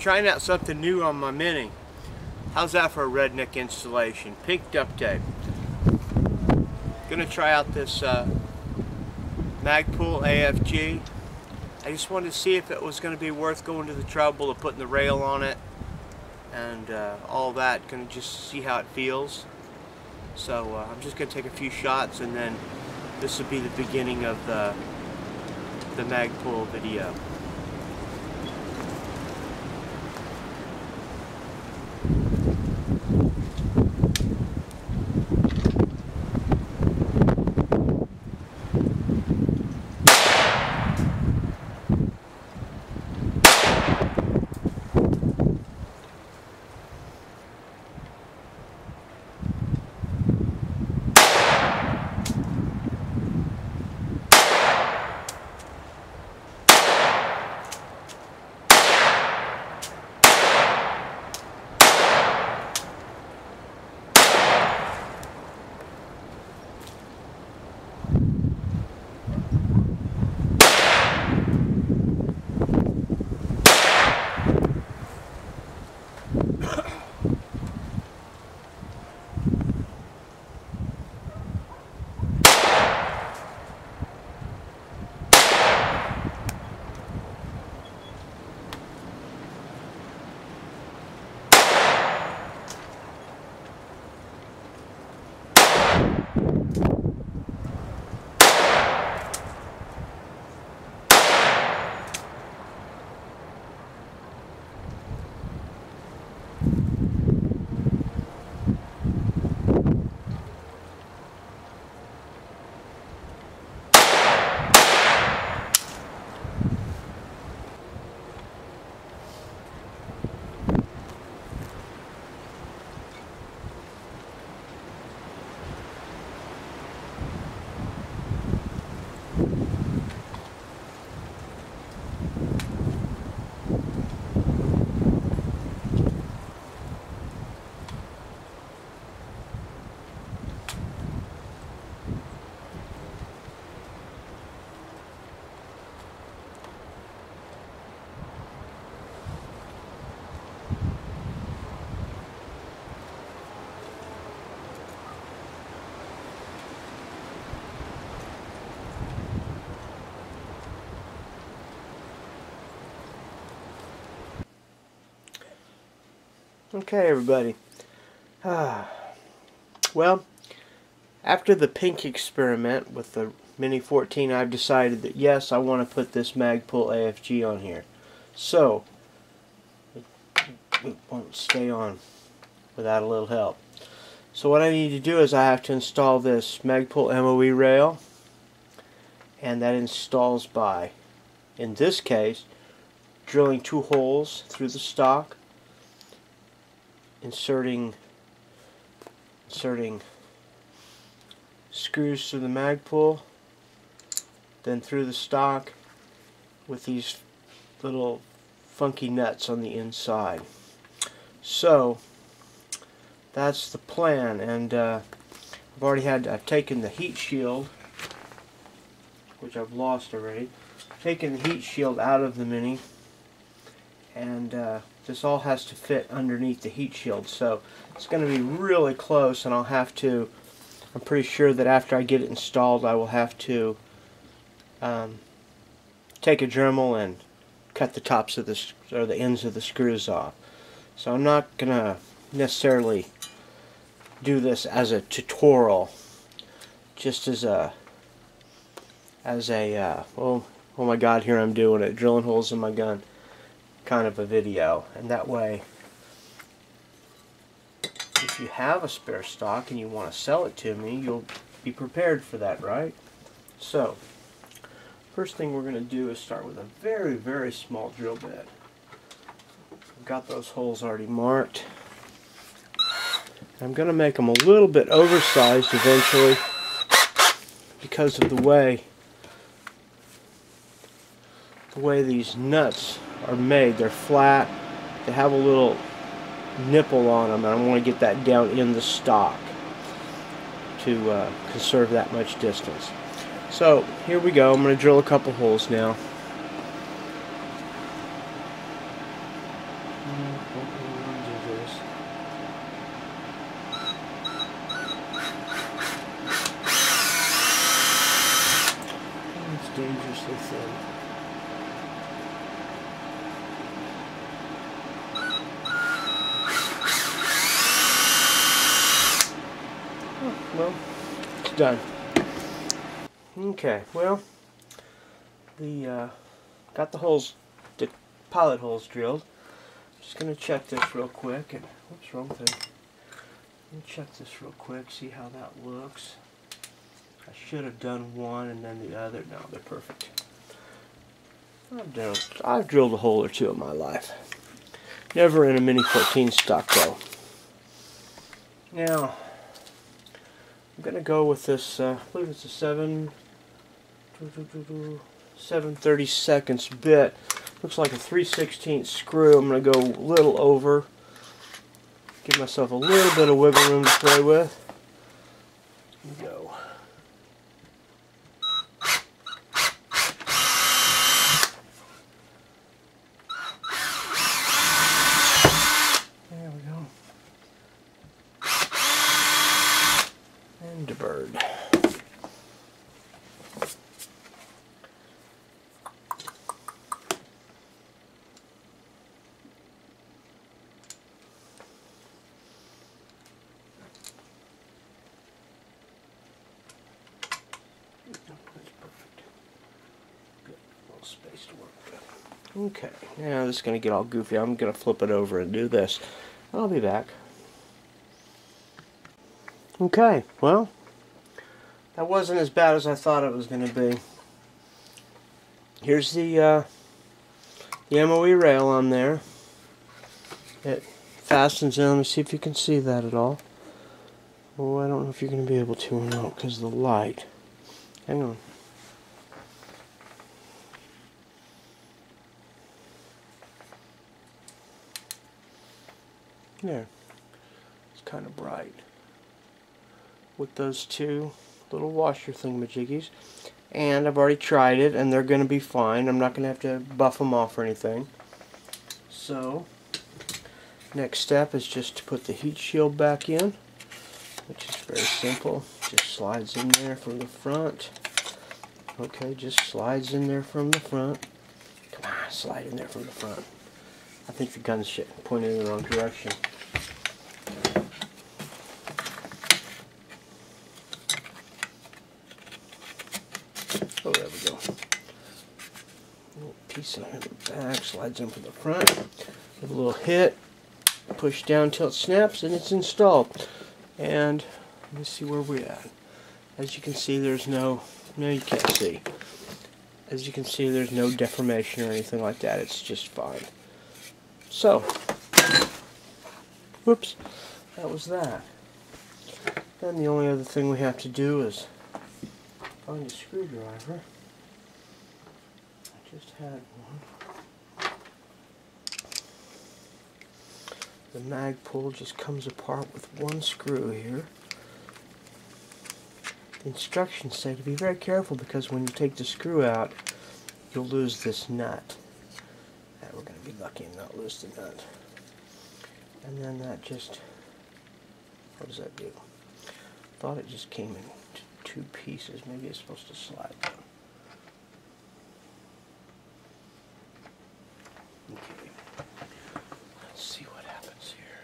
trying out something new on my Mini. How's that for a redneck installation? Pink duct tape. Gonna try out this Magpul AFG. I just wanted to see if it was going to be worth going to the trouble of putting the rail on it and all that. Gonna just see how it feels. So I'm just gonna take a few shots, and then this will be the beginning of the Magpul video. Okay, everybody. Well, after the pink experiment with the Mini 14, I've decided that yes, I want to put this Magpul AFG on here. So, it won't stay on without a little help. So what I need to do is I have to install this Magpul MOE rail, and that installs by, in this case, drilling 2 holes through the stock, inserting screws through the Magpul, then through the stock with these little funky nuts on the inside. So that's the plan, and I've taken the heat shield, which I've lost already, taken the heat shield out of the Mini, and this all has to fit underneath the heat shield, so it's going to be really close, and I'm pretty sure that after I get it installed I will have to take a Dremel and cut the tops of the ends of the screws off. So I'm not going to necessarily do this as a tutorial, just as a oh my god, here I'm doing it, drilling holes in my gun kind of a video. And that way, if you have a spare stock and you want to sell it to me, you'll be prepared for that, right? So first thing we're going to do is start with a very, very small drill bit. I've got those holes already marked. I'm going to make them a little bit oversized eventually because of the way these nuts are made. They're flat, they have a little nipple on them, and I want to get that down in the stock to conserve that much distance. So here we go. I'm going to drill a couple holes now. dangerously thin. Oh, well, it's done. Okay, well, got the holes, the pilot holes drilled. Just gonna check this real quick. And whoops, wrong thing. Let me check this real quick, see how that looks. I should have done one and then the other. No, they're perfect. I've drilled a hole or two in my life. Never in a Mini 14 stock though. Now, I'm gonna go with this. I believe it's a 7/32 bit. Looks like a 3/16 screw. I'm gonna go a little over. Give myself a little bit of wiggle room to play with. Here we go. There we go. And a bird. Space to work with. Okay, now this is going to get all goofy. I'm going to flip it over and do this. I'll be back. Okay, well, that wasn't as bad as I thought it was going to be. Here's the MOE rail on there. It fastens in. Let me see if you can see that at all. Oh, I don't know if you're going to be able to or not because of the light. Hang on. There, it's kind of bright with those two little washer thingamajiggies, and I've already tried it and they're going to be fine. I'm not going to have to buff them off or anything. So next step is just to put the heat shield back in, which is very simple. Just slides in there from the front. Okay, just slides in there from the front. Come on, slide in there from the front. I think the gun's pointed in the wrong direction. Oh, there we go. A little piece in the back, slides in from the front. Give a little hit, push down until it snaps, and it's installed. And let me see where we're at. As you can see, there's no you can't see. As you can see, there's no deformation or anything like that. It's just fine. So, whoops, that was that. Then the only other thing we have to do is find a screwdriver. I just had one. The Magpul just comes apart with one screw here. The instructions say to be very careful because when you take the screw out, you'll lose this nut. We're going to be lucky and not lose the nut. And then that just, what does that do? I thought it just came in two pieces. Maybe it's supposed to slide down. Okay. Let's see what happens here.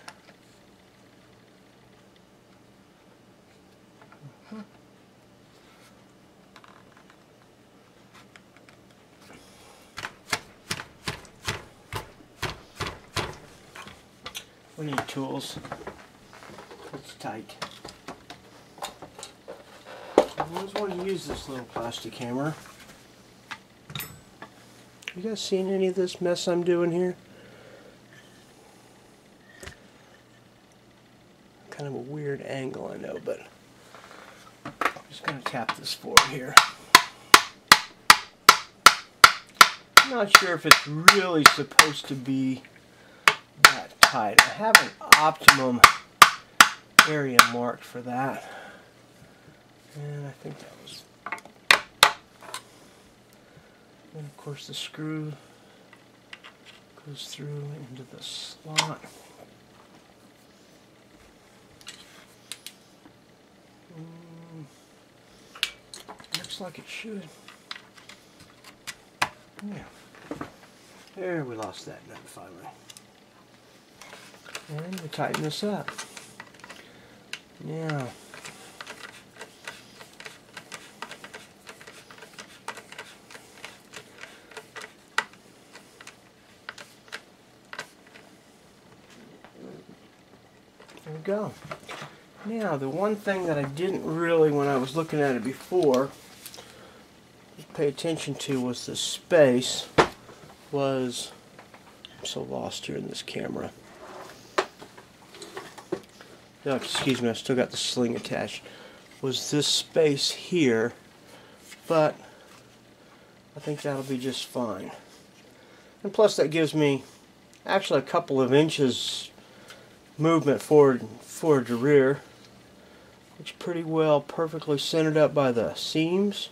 We need tools. It's tight. I always wanted to use this little plastic hammer. You guys seen any of this mess I'm doing here? Kind of a weird angle, I know, but I'm just going to tap this forward here. I'm not sure if it's really supposed to be that tight. I have an optimum area marked for that, and I think that was. And of course the screw goes through into the slot. Looks like it should. Yeah. There, we lost that nut finally. And we tighten this up. Now, there we go. Now, the one thing that I didn't really, when I was looking at it before, pay attention to was the space. I'm so lost here in this camera. No, excuse me, I still got the sling attached. Was this space here, but I think that'll be just fine. And plus that gives me actually a couple of inches movement forward to rear, which pretty well perfectly centered up by the seams.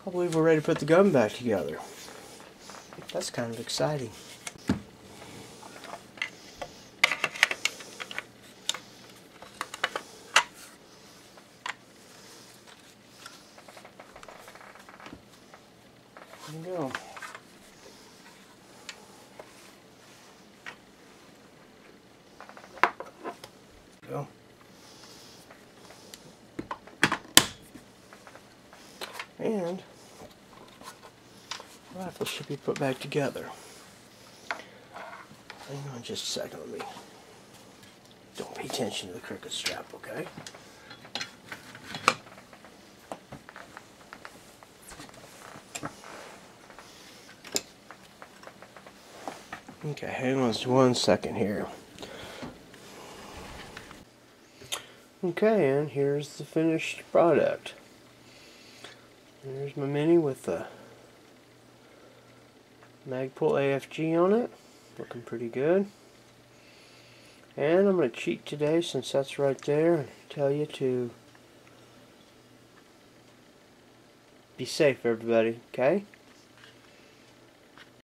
I believe we're ready to put the gun back together. That's kind of exciting. There we go. Go. And the rifle should be put back together. Hang on just a second, let me. Don't pay attention to the cricket strap, okay? Okay, hang on just 1 second here. Okay, and here's the finished product. There's my Mini with the Magpul AFG on it. Looking pretty good. And I'm going to cheat today since that's right there and tell you to be safe, everybody, okay?